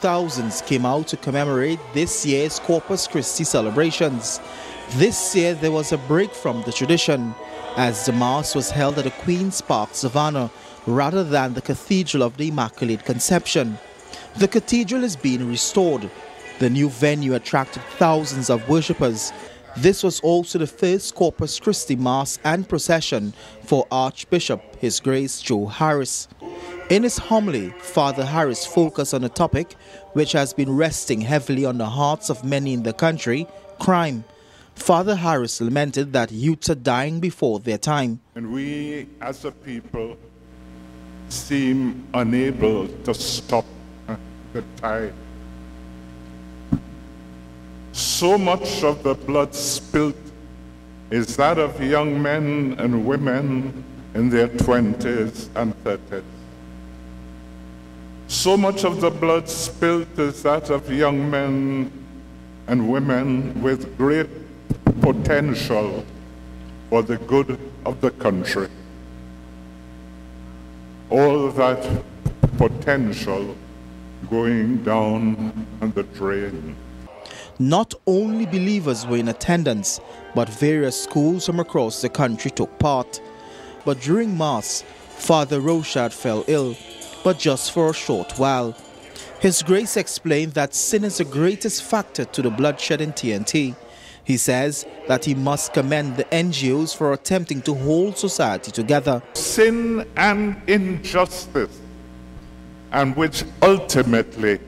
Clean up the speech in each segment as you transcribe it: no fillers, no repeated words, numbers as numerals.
thousands came out to commemorate this year's Corpus Christi celebrations. This year there was a break from the tradition, as the Mass was held at the Queen's Park, Savannah, rather than the Cathedral of the Immaculate Conception. The cathedral is being restored. The new venue attracted thousands of worshippers. This was also the first Corpus Christi Mass and procession for Archbishop His Grace Joe Harris. In his homily, Father Harris focused on a topic which has been resting heavily on the hearts of many in the country: crime. Father Harris lamented that youths are dying before their time. And we as a people seem unable to stop the tide. So much of the blood spilt is that of young men and women in their 20s and 30s. So much of the blood spilt is that of young men and women with great potential for the good of the country. All that potential going down the drain. Not only believers were in attendance, but various schools from across the country took part. But during Mass, Father Rochard fell ill, but just for a short while. His Grace explained that sin is the greatest factor to the bloodshed in TNT. He says that he must commend the NGOs for attempting to hold society together. Sin and injustice, and which ultimately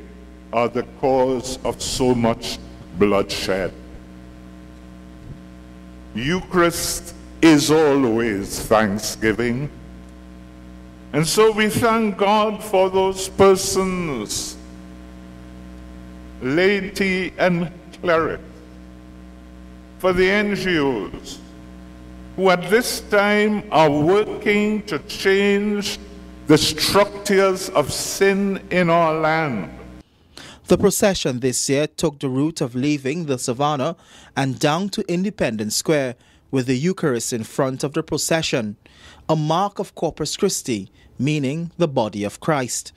are the cause of so much bloodshed. Eucharist is always thanksgiving. And so we thank God for those persons, laity and clerics, for the NGOs, who at this time are working to change the structures of sin in our land. The procession this year took the route of leaving the Savannah and down to Independence Square, with the Eucharist in front of the procession, a mark of Corpus Christi, meaning the body of Christ.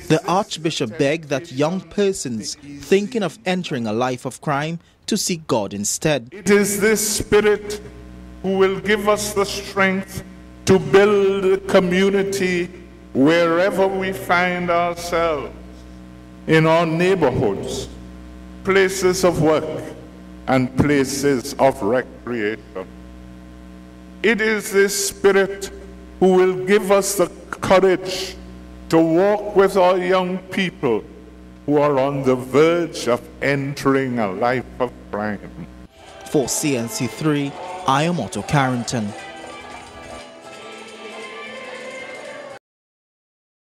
The Archbishop begged that young persons thinking of entering a life of crime to seek God instead. It is this Spirit who will give us the strength to build a community wherever we find ourselves, in our neighborhoods, places of work, and places of recreation. It is this Spirit who will give us the courage to walk with our young people who are on the verge of entering a life of crime. For CNC3, I am Otto Carrington.